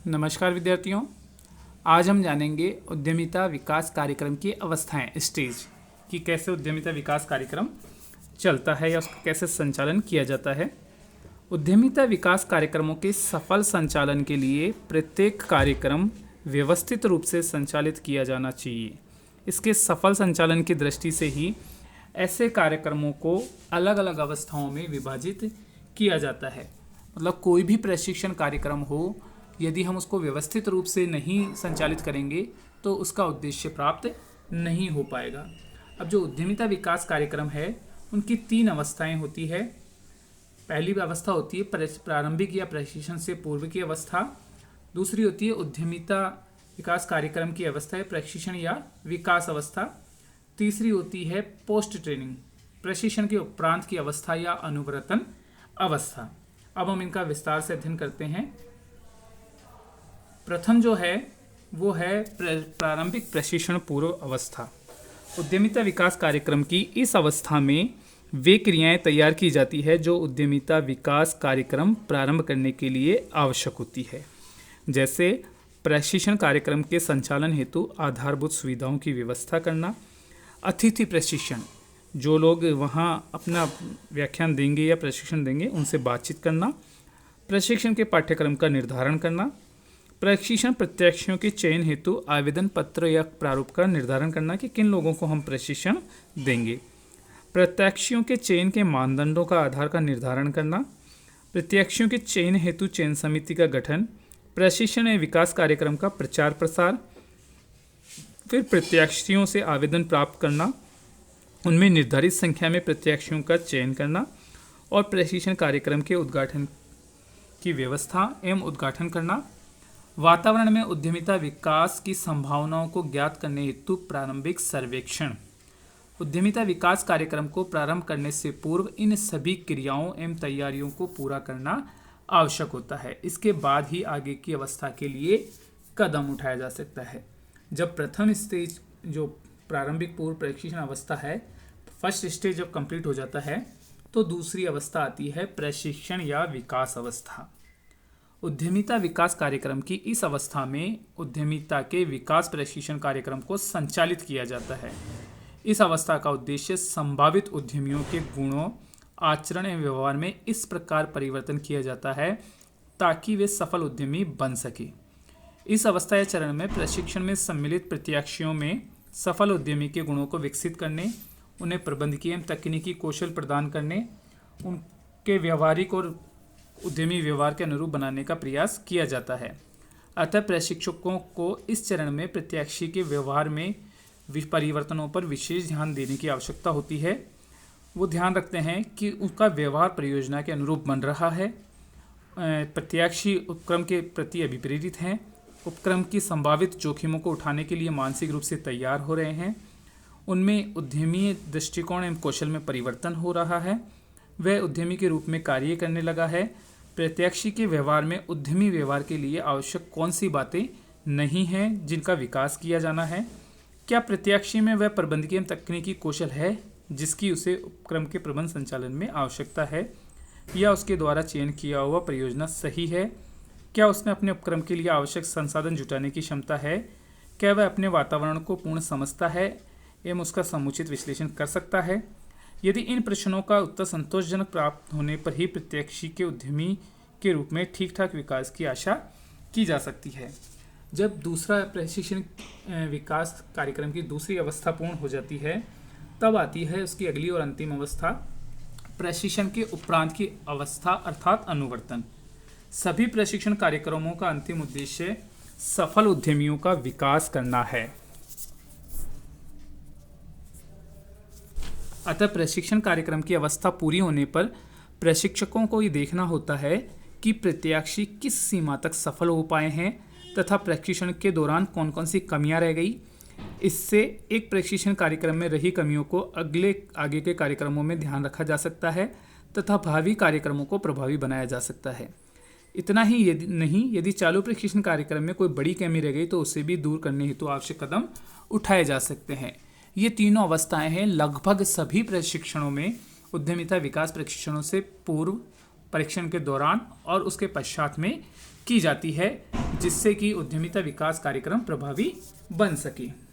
नमस्कार विद्यार्थियों, आज हम जानेंगे उद्यमिता विकास कार्यक्रम की अवस्थाएं स्टेज कि कैसे उद्यमिता विकास कार्यक्रम चलता है या उसका कैसे संचालन किया जाता है। उद्यमिता विकास कार्यक्रमों के सफल संचालन के लिए प्रत्येक कार्यक्रम व्यवस्थित रूप से संचालित किया जाना चाहिए। इसके सफल संचालन की दृष्टि से ही ऐसे कार्यक्रमों को अलग अलग अवस्थाओं में विभाजित किया जाता है। मतलब कोई भी प्रशिक्षण कार्यक्रम हो, यदि हम उसको व्यवस्थित रूप से नहीं संचालित करेंगे तो उसका उद्देश्य प्राप्त नहीं हो पाएगा। अब जो उद्यमिता विकास कार्यक्रम है उनकी 3 अवस्थाएं होती है। पहली अवस्था होती है प्रारंभिक या प्रशिक्षण से पूर्व की अवस्था। दूसरी होती है उद्यमिता विकास कार्यक्रम की अवस्था है प्रशिक्षण या विकास अवस्था। तीसरी होती है पोस्ट ट्रेनिंग प्रशिक्षण के उपरांत की अवस्था या अनुवर्तन अवस्था। अब हम इनका विस्तार से अध्ययन करते हैं। प्रथम जो है वो है प्रारंभिक प्रशिक्षण पूर्व अवस्था। उद्यमिता विकास कार्यक्रम की इस अवस्था में वे क्रियाएं तैयार की जाती है जो उद्यमिता विकास कार्यक्रम प्रारंभ करने के लिए आवश्यक होती है। जैसे प्रशिक्षण कार्यक्रम के संचालन हेतु आधारभूत सुविधाओं की व्यवस्था करना, अतिथि प्रशिक्षण जो लोग वहाँ अपना व्याख्यान देंगे या प्रशिक्षण देंगे उनसे बातचीत करना, प्रशिक्षण के पाठ्यक्रम का निर्धारण करना, प्रशिक्षण प्रत्याशियों के चयन हेतु आवेदन पत्र या प्रारूप का निर्धारण करना कि किन लोगों को हम प्रशिक्षण देंगे, प्रत्याशियों के चयन के मानदंडों का आधार का निर्धारण करना, प्रत्याशियों के चयन हेतु चयन समिति का गठन, प्रशिक्षण एवं विकास कार्यक्रम का प्रचार प्रसार, फिर प्रत्याशियों से आवेदन प्राप्त करना, उनमें निर्धारित संख्या में प्रत्याशियों का चयन करना और प्रशिक्षण कार्यक्रम के उद्घाटन की व्यवस्था एवं उद्घाटन करना। वातावरण में उद्यमिता विकास की संभावनाओं को ज्ञात करने हेतु प्रारंभिक सर्वेक्षण। उद्यमिता विकास कार्यक्रम को प्रारंभ करने से पूर्व इन सभी क्रियाओं एवं तैयारियों को पूरा करना आवश्यक होता है। इसके बाद ही आगे की अवस्था के लिए कदम उठाया जा सकता है। जब प्रथम स्टेज जो प्रारंभिक पूर्व प्रशिक्षण अवस्था है, फर्स्ट स्टेज जब कंप्लीट हो जाता है तो दूसरी अवस्था आती है प्रशिक्षण या विकास अवस्था। उद्यमिता विकास कार्यक्रम की इस अवस्था में उद्यमिता के विकास प्रशिक्षण कार्यक्रम को संचालित किया जाता है। इस अवस्था का उद्देश्य संभावित उद्यमियों के गुणों, आचरण एवं व्यवहार में इस प्रकार परिवर्तन किया जाता है ताकि वे सफल उद्यमी बन सके। इस अवस्था या चरण में प्रशिक्षण में सम्मिलित प्रत्याशियों में सफल उद्यमी के गुणों को विकसित करने, उन्हें प्रबंधकीय एवं तकनीकी कौशल प्रदान करने, उनके व्यवहारिक और उद्यमी व्यवहार के अनुरूप बनाने का प्रयास किया जाता है। अतः प्रशिक्षकों को इस चरण में प्रत्याशी के व्यवहार में परिवर्तनों पर विशेष ध्यान देने की आवश्यकता होती है। वो ध्यान रखते हैं कि उसका व्यवहार परियोजना के अनुरूप बन रहा है, प्रत्याशी उपक्रम के प्रति अभिप्रेरित हैं, उपक्रम की संभावित जोखिमों को उठाने के लिए मानसिक रूप से तैयार हो रहे हैं, उनमें उद्यमी दृष्टिकोण एवं कौशल में परिवर्तन हो रहा है, वह उद्यमी के रूप में कार्य करने लगा है, प्रत्याशी के व्यवहार में उद्यमी व्यवहार के लिए आवश्यक कौन सी बातें नहीं हैं जिनका विकास किया जाना है, क्या प्रत्याशी में वह प्रबंधकीय एवं तकनीकी कौशल है जिसकी उसे उपक्रम के प्रबंध संचालन में आवश्यकता है, या उसके द्वारा चयन किया हुआ परियोजना सही है, क्या उसमें अपने उपक्रम के लिए आवश्यक संसाधन जुटाने की क्षमता है, क्या वह अपने वातावरण को पूर्ण समझता है एवं उसका समुचित विश्लेषण कर सकता है। यदि इन प्रश्नों का उत्तर संतोषजनक प्राप्त होने पर ही प्रत्याशी के उद्यमी के रूप में ठीक ठाक विकास की आशा की जा सकती है। जब दूसरा प्रशिक्षण विकास कार्यक्रम की दूसरी अवस्था पूर्ण हो जाती है तब आती है उसकी अगली और अंतिम अवस्था प्रशिक्षण के उपरांत की अवस्था अर्थात अनुवर्तन। सभी प्रशिक्षण कार्यक्रमों का अंतिम उद्देश्य सफल उद्यमियों का विकास करना है। अतः प्रशिक्षण कार्यक्रम की अवस्था पूरी होने पर प्रशिक्षकों को ये देखना होता है कि प्रत्याशी किस सीमा तक सफल हो पाए हैं तथा प्रशिक्षण के दौरान कौन कौन सी कमियां रह गई। इससे एक प्रशिक्षण कार्यक्रम में रही कमियों को आगे के कार्यक्रमों में ध्यान रखा जा सकता है तथा भावी कार्यक्रमों को प्रभावी बनाया जा सकता है। इतना ही यदि चालू प्रशिक्षण कार्यक्रम में कोई बड़ी कमी रह गई तो उसे भी दूर करने हेतु आवश्यक कदम उठाए जा सकते हैं। ये तीनों अवस्थाएं हैं लगभग सभी प्रशिक्षणों में उद्यमिता विकास प्रशिक्षणों से पूर्व, परीक्षण के दौरान और उसके पश्चात में की जाती है। जिससे कि उद्यमिता विकास कार्यक्रम प्रभावी बन सके।